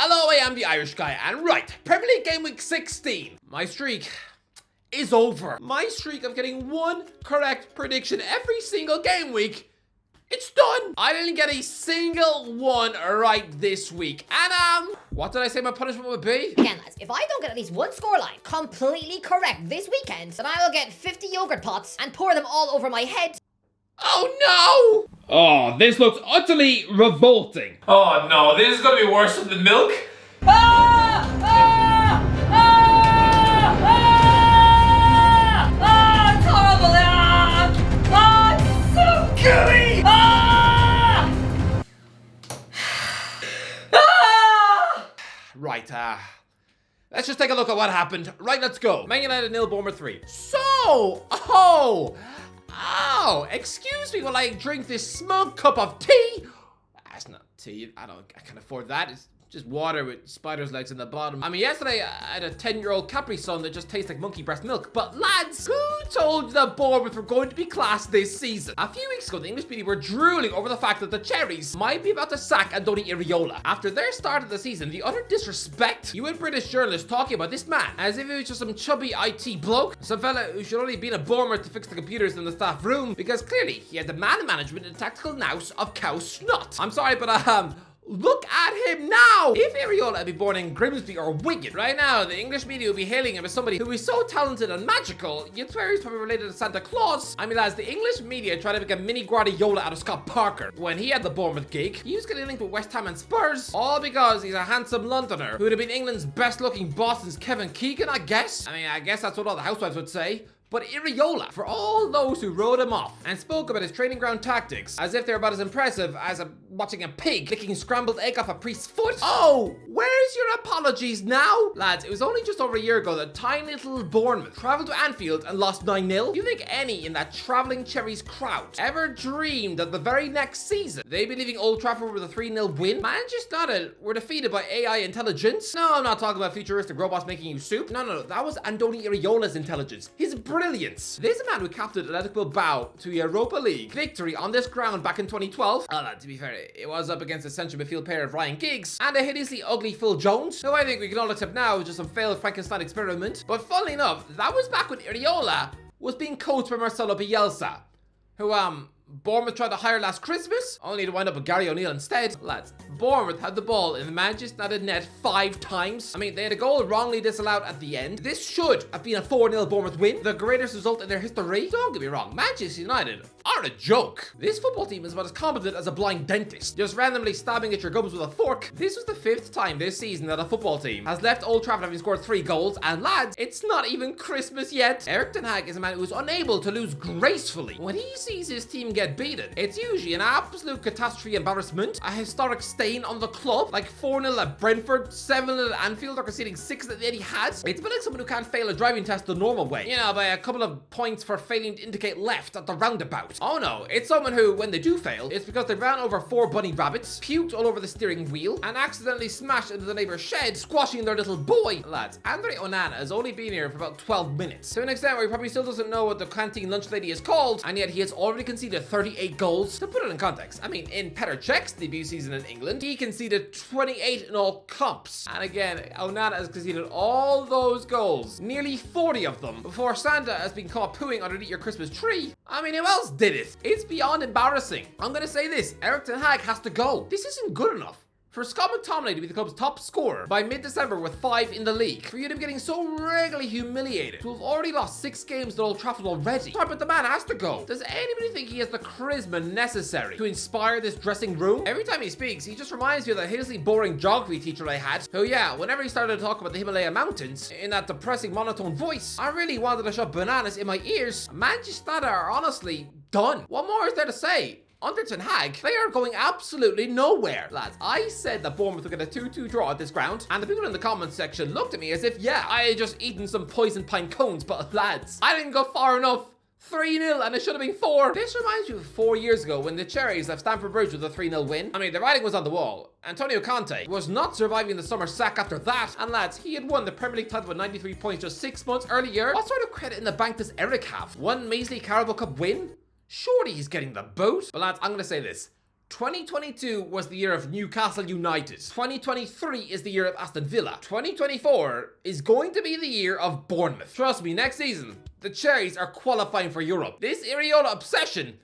Hello, I am the Irish guy, and right, Premier League game week 16. My streak is over. My streak of getting one correct prediction every single game week, it's done. I didn't get a single one right this week. And what did I say my punishment would be? Again, lads, if I don't get at least one scoreline completely correct this weekend, then I will get 50 yogurt pots and pour them all over my head. Oh no! Oh, this looks utterly revolting. Oh no, this is gonna be worse than the milk. It's horrible! It's so gooey! Right, let's just take a look at what happened. Right, let's go. Man United 0, Bournemouth 3. Excuse me while I drink this smug cup of tea. That's not tea. I can't afford that. It's just water with spider's legs in the bottom. I mean, yesterday I had a 10-year-old Capri Sun that just tastes like monkey breast milk. But lads, who told you that Bournemouth were going to be class this season? A few weeks ago, the English media were drooling over the fact that the Cherries might be about to sack Andoni Iraola. After their start of the season, the utter disrespect, you had British journalists talking about this man as if he was just some chubby IT bloke, some fella who should only be in a Bournemouth to fix the computers in the staff room, because clearly he had the man management and tactical nous of cow snot. I'm sorry, but look at him now! If Iraola had been born in Grimsby or Wigan, right now the English media would be hailing him as somebody who is so talented and magical, you'd swear he's probably related to Santa Claus. I mean, lads, the English media tried to make a mini Guardiola out of Scott Parker. When he had the Bournemouth gig, he was getting linked with West Ham and Spurs, all because he's a handsome Londoner who would have been England's best looking boss since Kevin Keegan, I guess. I mean, I guess that's what all the housewives would say. But Iraola, for all those who wrote him off and spoke about his training ground tactics as if they're about as impressive as watching a pig licking scrambled egg off a priest's foot. Oh, where's your apologies now? Lads, it was only just over a year ago that tiny little Bournemouth travelled to Anfield and lost 9-0. You think any in that travelling Cherries crowd ever dreamed that the very next season they'd be leaving Old Trafford with a 3-0 win? Manchester United were defeated by AI intelligence. No, I'm not talking about futuristic robots making you soup. No, that was Andoni Iraola's intelligence. His brilliance. There's a man who captained Athletic Bilbao to a Europa League victory on this ground back in 2012. To be fair, it was up against a central midfield pair of Ryan Giggs and a hideously ugly Phil Jones, who I think we can all accept now is just some failed Frankenstein experiment. But funnily enough, that was back when Iraola was being coached by Marcelo Bielsa, who Bournemouth tried to hire last Christmas, only to wind up with Gary O'Neill instead. Lads, Bournemouth had the ball in the Manchester United net 5 times. I mean, they had a goal wrongly disallowed at the end. This should have been a 4-0 Bournemouth win, the greatest result in their history. Don't get me wrong, Manchester United are a joke. This football team is about as competent as a blind dentist, just randomly stabbing at your gums with a fork. This was the 5th time this season that a football team has left Old Trafford having scored 3 goals, and lads, it's not even Christmas yet. Eric Ten Hag is a man who is unable to lose gracefully. When he sees his team get beaten, it's usually an absolute catastrophe embarrassment, a historic stain on the club, like 4-0 at Brentford, 7-0 at Anfield, or conceding 6 at the Etihad. It's a bit like someone who can't fail a driving test the normal way, you know, by a couple of points for failing to indicate left at the roundabout. Oh no, it's someone who, when they do fail, it's because they ran over 4 bunny rabbits, puked all over the steering wheel, and accidentally smashed into the neighbor's shed, squashing their little boy. Lads, Andre Onana has only been here for about 12 minutes, to an extent where he probably still doesn't know what the canteen lunch lady is called, and yet he has already conceded 38 goals. To put it in context, I mean, in Petr Cech's debut season in England, he conceded 28 in all comps. And again, Onana has conceded all those goals, nearly 40 of them, before Santa has been caught pooing underneath your Christmas tree. I mean, who else did it? It's beyond embarrassing. I'm gonna say this, Eric Ten Hag has to go. This isn't good enough. For Scott McTominay to be the club's top scorer by mid-December with 5 in the league, for you to be getting so regularly humiliated, to have already lost 6 games at Old Trafford already. Sorry, but the man has to go. Does anybody think he has the charisma necessary to inspire this dressing room? Every time he speaks, he just reminds me of that hideously boring geography teacher I had, who, yeah, whenever he started to talk about the Himalaya mountains in that depressing monotone voice, I really wanted to shove bananas in my ears. Manchester United are honestly done. What more is there to say? Under Ten Hag, they are going absolutely nowhere. Lads, I said that Bournemouth would get a 2-2 draw at this ground, and the people in the comments section looked at me as if, yeah, I had just eaten some poison pine cones, but lads, I didn't go far enough. 3-0 and it should have been 4. This reminds me of 4 years ago when the Cherries left Stamford Bridge with a 3-0 win. I mean, the writing was on the wall. Antonio Conte was not surviving the summer sack after that. And lads, he had won the Premier League title with 93 points just 6 months earlier. What sort of credit in the bank does Eric have? One measly Carabao Cup win? Surely he's getting the boot. But lads, I'm going to say this. 2022 was the year of Newcastle United. 2023 is the year of Aston Villa. 2024 is going to be the year of Bournemouth. Trust me, next season, the Cherries are qualifying for Europe. This Iriola obsession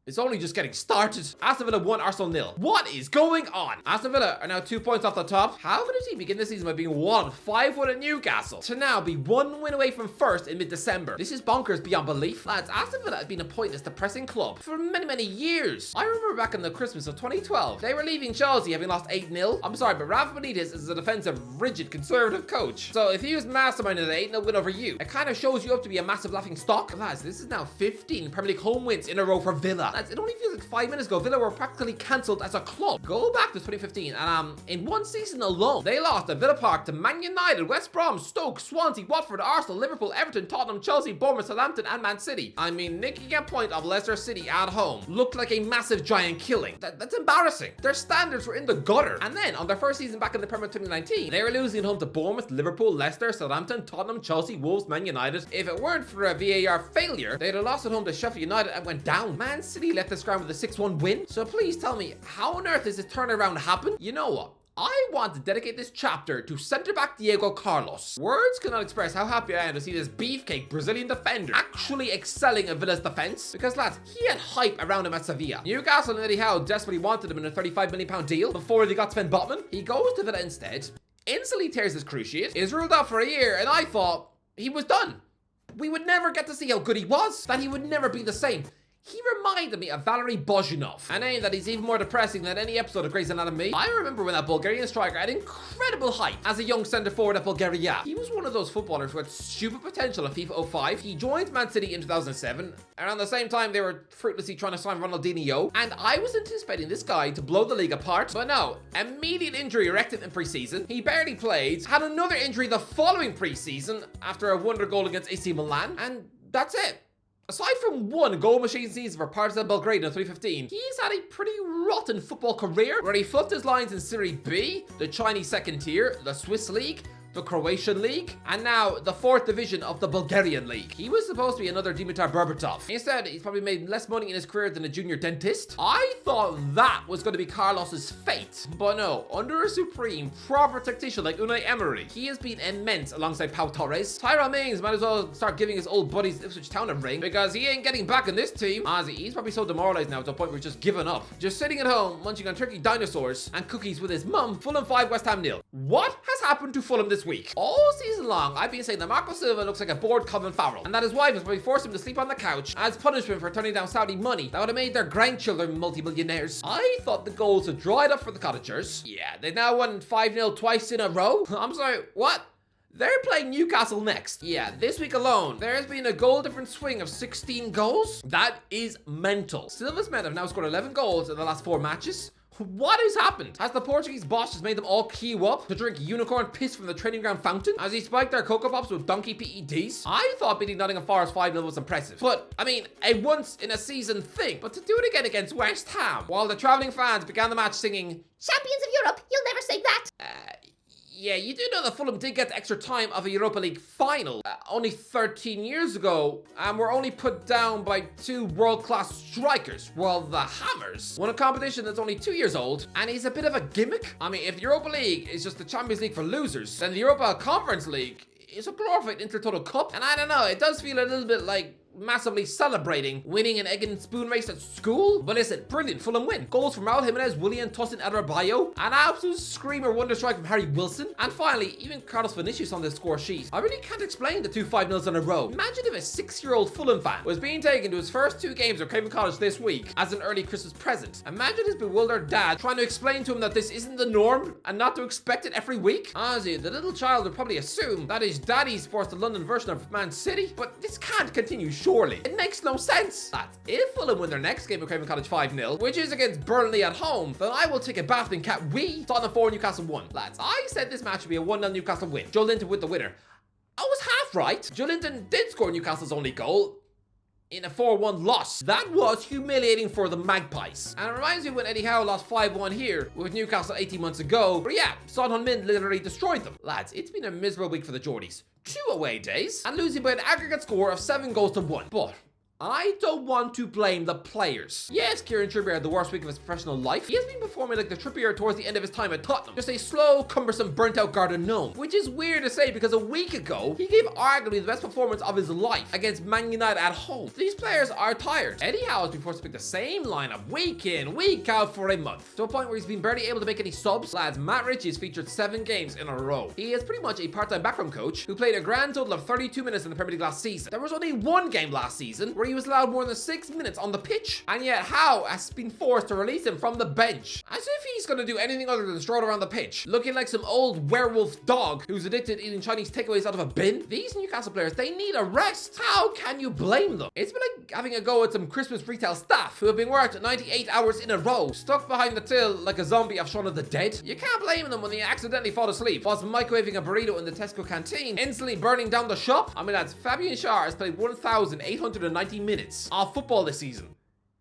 is only just getting started. Aston Villa 1, Arsenal 0. What is going on? Aston Villa are now 2 points off the top. How could a team begin the season by being 5-1 at Newcastle to now be 1 win away from first in mid-December? This is bonkers beyond belief. Lads, Aston Villa has been a pointless, depressing club for many years. I remember back in the Christmas of 2012, they were leaving Chelsea having lost 8-0. I'm sorry, but Rafa Benitez is a defensive, rigid, conservative coach. So if he was masterminding an 8-0 win over you, it kind of shows you up to be a massive laughing stock. Lads, this is now 15 Premier League home wins in a row for Villa. Lads, it only feels like 5 minutes ago, Villa were practically cancelled as a club. Go back to 2015, and in one season alone, they lost at Villa Park to Man United, West Brom, Stoke, Swansea, Watford, Arsenal, Liverpool, Everton, Tottenham, Chelsea, Bournemouth, Southampton, and Man City. I mean, nicking a point of Leicester City at home looked like a massive giant killing. That's embarrassing. Their standards were in the gutter. And then, on their first season back in the Premier 2019, they were losing at home to Bournemouth, Liverpool, Leicester, Southampton, Tottenham, Chelsea, Wolves, Man United. If it weren't for a VAR failure, they'd have lost at home to Sheffield United and went down. Man City left this ground with a 6-1 win. So please tell me, how on earth does this turnaround happen? You know what? I want to dedicate this chapter to centre-back Diego Carlos. Words cannot express how happy I am to see this beefcake Brazilian defender actually excelling at Villa's defence. Because lads, he had hype around him at Sevilla. Newcastle and Eddie Howe desperately wanted him in a £35 million deal before they got Sven Botman. He goes to Villa instead, instantly tears his cruciate, is ruled out for a year, and I thought he was done. We would never get to see how good he was, that he would never be the same. He reminded me of Valery Bozhinov, a name that is even more depressing than any episode of Grey's Anatomy. I remember when that Bulgarian striker had incredible height as a young centre-forward at Bulgaria. He was one of those footballers who had stupid potential at FIFA 05. He joined Man City in 2007. Around the same time, they were fruitlessly trying to sign Ronaldinho, and I was anticipating this guy to blow the league apart, but no. Immediate injury wrecked him in pre-season. He barely played, had another injury the following pre-season after a wonder goal against AC Milan, and that's it. Aside from one goal machine season for Partizan Belgrade in 2015, he's had a pretty rotten football career where he fluffed his lines in Serie B, the Chinese second tier, the Swiss league, the Croatian league, and now the 4th division of the Bulgarian league. He was supposed to be another Dimitar Berbatov. Instead, he's probably made less money in his career than a junior dentist. I thought that was going to be Carlos's fate, but no. Under a supreme, proper tactician like Unai Emery, he has been immense alongside Pau Torres. Tyrone Mings might as well start giving his old buddies Ipswich Town a ring, because he ain't getting back in this team. Honestly, he's probably so demoralized now to a point where he's just given up. Just sitting at home, munching on turkey dinosaurs and cookies with his mum. Fulham 5, West Ham 0. What has happened to Fulham this week? All season long, I've been saying that Marco Silva looks like a bored Colin Farrell, and that his wife has probably forced him to sleep on the couch as punishment for turning down Saudi money that would have made their grandchildren multi-millionaires. I thought the goals had dried up for the Cottagers. Yeah, they now won 5-0 twice in a row. I'm sorry, what? They're playing Newcastle next. Yeah, this week alone, there has been a goal difference swing of 16 goals. That is mental. Silva's men have now scored 11 goals in the last 4 matches. What has happened? Has the Portuguese boss just made them all queue up to drink unicorn piss from the training ground fountain? Has he spiked their Cocoa Pops with donkey PEDs? I thought beating Nottingham Forest 5-0 was impressive. But, I mean, a once in a season thing. But to do it again against West Ham, while the travelling fans began the match singing, Champions of Europe, you'll never say that. yeah, you do know that Fulham did get the extra time of a Europa League final only 13 years ago, and were only put down by 2 world-class strikers, while the Hammers won a competition that's only 2 years old, and is a bit of a gimmick. I mean, if the Europa League is just the Champions League for losers, then the Europa Conference League is a glorified Intertotal Cup, and I don't know, it does feel a little bit like massively celebrating winning an egg and spoon race at school. But listen, brilliant Fulham win. Goals from Raul Jimenez, Willian, Tosin Adarbayo, an absolute screamer wonder strike from Harry Wilson, and finally, even Carlos Vinicius on the score sheet. I really can't explain the 2 5-0s in a row. Imagine if a 6-year-old Fulham fan was being taken to his first 2 games at Craven Cottage this week as an early Christmas present. Imagine his bewildered dad trying to explain to him that this isn't the norm and not to expect it every week. Honestly, the little child would probably assume that his daddy supports the London version of Man City, but this can't continue, surely. It makes no sense. Lads, if Fulham win their next game at Craven Cottage 5-0, which is against Burnley at home, then I will take a bath in cat wee. Tottenham 4, Newcastle 1. Lads, I said this match would be a 1-0 Newcastle win. Joe Linton with the winner. I was half right. Joe Linton did score Newcastle's only goal in a 4-1 loss. That was humiliating for the Magpies. And it reminds me when Eddie Howe lost 5-1 here with Newcastle 18 months ago. But yeah, Son Heung-min literally destroyed them. Lads, it's been a miserable week for the Geordies. 2 away days and losing by an aggregate score of 7 goals to 1. But I don't want to blame the players. Yes, Kieran Trippier had the worst week of his professional life. He has been performing like the Trippier towards the end of his time at Tottenham. Just a slow, cumbersome, burnt-out garden gnome. Which is weird to say because a week ago, he gave arguably the best performance of his life against Man United at home. These players are tired. Eddie Howe has been forced to pick the same lineup week in, week out for a month. To a point where he's been barely able to make any subs. Lads, Matt Ritchie has featured 7 games in a row. He is pretty much a part-time backroom coach who played a grand total of 32 minutes in the Premier League last season. There was only one game last season where he was allowed more than 6 minutes on the pitch, and yet Howe has been forced to release him from the bench. As if he's going to do anything other than stroll around the pitch, looking like some old werewolf dog who's addicted to eating Chinese takeaways out of a bin. These Newcastle players, they need a rest. How can you blame them? It's been like having a go at some Christmas retail staff who have been worked 98 hours in a row, stuck behind the till like a zombie of Shaun of the Dead. You can't blame them when they accidentally fall asleep whilst microwaving a burrito in the Tesco canteen, instantly burning down the shop. I mean, that's Fabian Schär has played 1,890 minutes of football this season.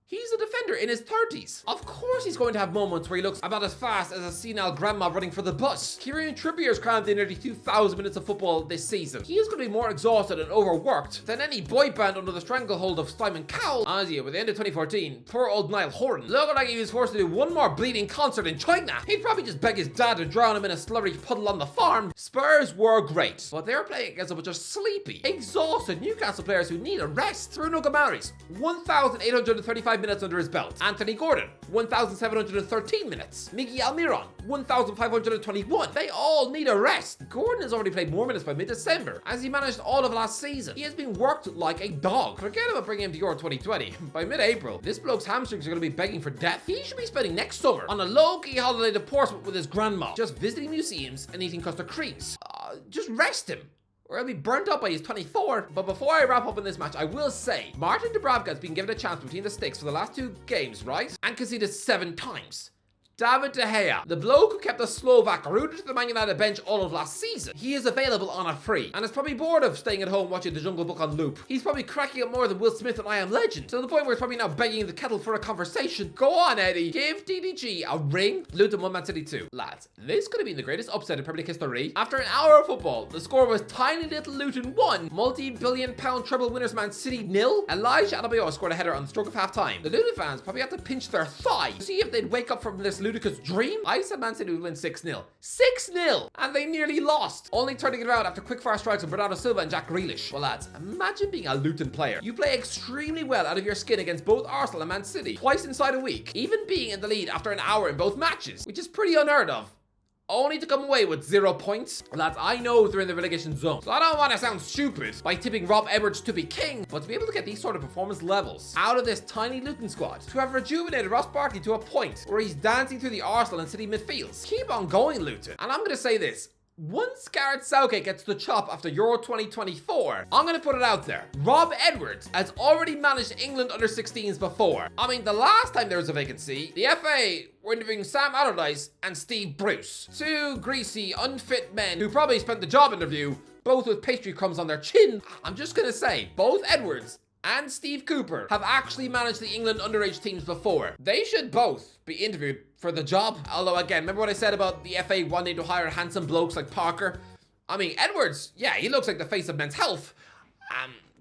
He's a defender in his 30s. Of course he's going to have moments where he looks about as fast as a senile grandma running for the bus. Kieran Trippier's crammed in nearly 2,000 minutes of football this season. He is going to be more exhausted and overworked than any boy band under the stranglehold of Simon Cowell. As you, with the end of 2014, poor old Niall Horan, looking like he was forced to do one more bleeding concert in China. He'd probably just beg his dad to drown him in a slurry puddle on the farm. Spurs were great, but they were playing against a bunch of sleepy, exhausted Newcastle players who need a rest. Bruno Guimaraes, 1,835 minutes under his belt. Anthony Gordon, 1,713 minutes. Miguel Almiron, 1,521. They all need a rest. Gordon has already played more minutes by mid-December, as he managed all of last season. He has been worked like a dog. Forget about bringing him to Euro 2020. By mid-April, this bloke's hamstrings are going to be begging for death. He should be spending next summer on a low-key holiday to Portsmouth with his grandma, just visiting museums and eating custard creams. Just rest him, or he'll be burnt up by his 24. But before I wrap up in this match, I will say, Martin Dubravka has been given a chance between the sticks for the last 2 games, right? And conceded 7 times. David De Gea, the bloke who kept the Slovak rooted to the Man United bench all of last season, he is available on a free, and is probably bored of staying at home watching The Jungle Book on loop. He's probably cracking up more than Will Smith and I Am Legend, to the point where he's probably now begging the kettle for a conversation. Go on, Eddie, give DDG a ring. Luton 1, Man City 2. Lads, this could have been the greatest upset in Premier League history. After an hour of football, the score was tiny little Luton 1, multi-billion pound treble winners Man City 0. Elijah Adebayor scored a header on the stroke of half time. The Luton fans probably had to pinch their thigh to see if they'd wake up from this ludicrous dream. I said Man City would win 6-0. 6-0! And they nearly lost, only turning it around after quick-fire strikes of Bernardo Silva and Jack Grealish. Well, lads, imagine being a Luton player. You play extremely well out of your skin against both Arsenal and Man City, twice inside a week, even being in the lead after an hour in both matches, which is pretty unheard of, only to come away with 0 points. Lads, I know they're in the relegation zone, so I don't want to sound stupid by tipping Rob Edwards to be king, but to be able to get these sort of performance levels out of this tiny Luton squad, to have rejuvenated Ross Barkley to a point where he's dancing through the Arsenal and City midfields. Keep on going, Luton. And I'm going to say this. Once Gareth Southgate gets the chop after Euro 2024, I'm going to put it out there. Rob Edwards has already managed England under 16s before. I mean, the last time there was a vacancy, the FA were interviewing Sam Allardyce and Steve Bruce. 2 greasy, unfit men who probably spent the job interview, both with pastry crumbs on their chin. I'm just going to say, both Edwards and Steve Cooper have actually managed the England underage teams before. They should both be interviewed for the job. Although again, remember what I said about the FA wanting to hire handsome blokes like Parker? I mean, Edwards, yeah, he looks like the face of Men's Health.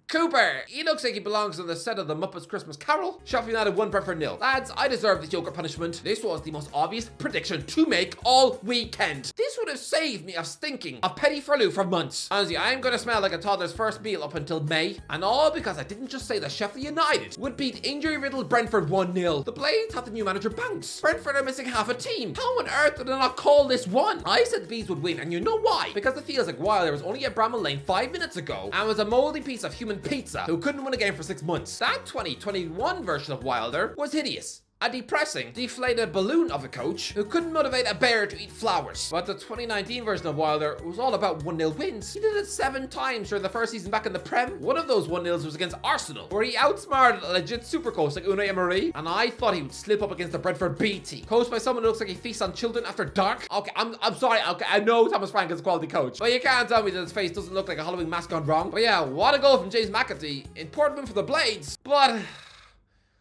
Cooper, he looks like he belongs on the set of the Muppets Christmas Carol. Sheffield United 1, Brentford 0. Lads, I deserve this yogurt punishment. This was the most obvious prediction to make all weekend. This would have saved me of stinking of Petit Frelou for months. Honestly, I am going to smell like a toddler's first meal up until May. And all because I didn't just say that Sheffield United would beat injury-riddled Brentford 1-0. The Blades have the new manager bounce. Brentford are missing half a team. How on earth did I not call this one? I said the Bees would win, and you know why? Because it feels like Wilder was only at Bramall Lane 5 minutes ago and was a moldy piece of human pizza who couldn't win a game for 6 months. That 2021 version of Wilder was hideous. A depressing, deflated balloon of a coach who couldn't motivate a bear to eat flowers. But the 2019 version of Wilder was all about 1-0 wins. He did it 7 times during the first season back in the Prem. One of those 1-0s was against Arsenal, where he outsmarted a legit super coach like Unai Emery, and I thought he would slip up against the Brentford B team. Coached by someone who looks like he feasts on children after dark. Okay, I'm sorry, okay, I know Thomas Frank is a quality coach, but you can't tell me that his face doesn't look like a Halloween mask gone wrong. But yeah, what a goal from James McAtee. Important win for the Blades, but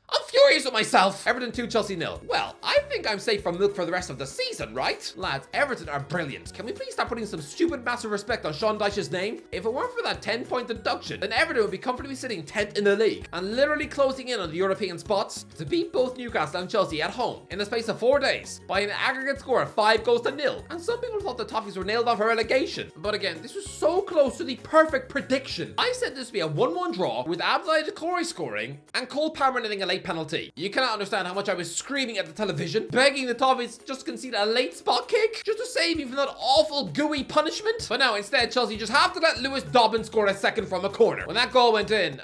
I'm furious with myself. Everton 2, Chelsea 0. Well, I think I'm safe from milk for the rest of the season, right? Lads, Everton are brilliant. Can we please start putting some stupid massive respect on Sean Dyche's name? If it weren't for that 10-point deduction, then Everton would be comfortably sitting 10th in the league and literally closing in on the European spots to beat both Newcastle and Chelsea at home in the space of 4 days by an aggregate score of 5-0. And some people thought the Toffees were nailed off for relegation. But again, this was so close to the perfect prediction. I said this would be a 1-1 draw with Abdoulaye Doucouré scoring and Cole Palmer netting a late penalty. You cannot understand how much I was screaming at the television, begging the Toffees just concede a late spot kick just to save me from that awful gooey punishment. But no, instead Chelsea just have to let Lewis Dobbins score a second from a corner. When that goal went in,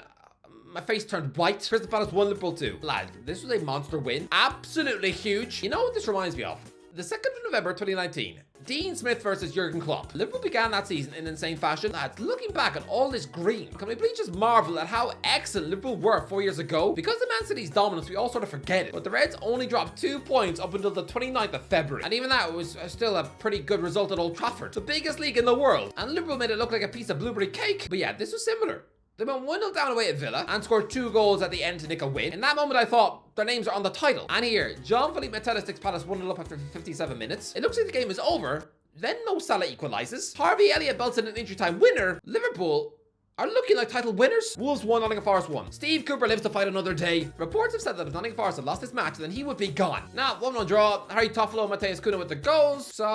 my face turned white. Crystal Palace 1, Liverpool 2. Lad, this was a monster win. Absolutely huge. You know what this reminds me of? The 2nd of November 2019. Dean Smith versus Jurgen Klopp. Liverpool began that season in insane fashion. Lads, looking back at all this green, can we please just marvel at how excellent Liverpool were 4 years ago? Because of Man City's dominance, we all sort of forget it. But the Reds only dropped 2 points up until the 29th of February. And even that was still a pretty good result at Old Trafford, the biggest league in the world. And Liverpool made it look like a piece of blueberry cake. But yeah, this was similar. They went 1-0 down away at Villa and scored 2 goals at the end to nick a win. In that moment, I thought their names are on the title. And here, Jean-Philippe Mateta sticks Palace 1-0 up after 57 minutes. It looks like the game is over. Then Mo Salah equalises. Harvey Elliott belts in an injury time winner. Liverpool are looking like title winners. Wolves 1, Nottingham Forest 1. Steve Cooper lives to fight another day. Reports have said that if Nottingham Forest had lost this match, then he would be gone. Now, 1-1 draw. Harry Toffolo, Mateus Cunha with the goals. So,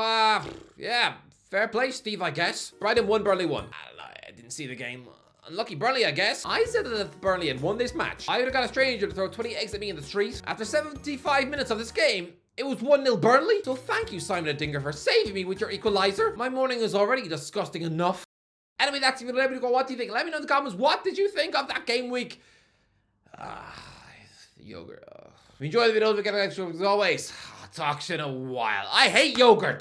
yeah, fair play, Steve, I guess. Brighton 1, Burnley 1. I don't know, I didn't see the game. Unlucky Burnley, I guess. I said that if Burnley had won this match, I would have got a stranger to throw 20 eggs at me in the street. After 75 minutes of this game, it was 1-0 Burnley. So thank you, Simon Adinger, for saving me with your equalizer. My morning is already disgusting enough. Anyway, that's it. Let me go. What do you think? Let me know in the comments. What did you think of that game week? Yogurt. If you enjoyed the video, don't forget to like, as always. Talk to you in a while. I hate yogurt.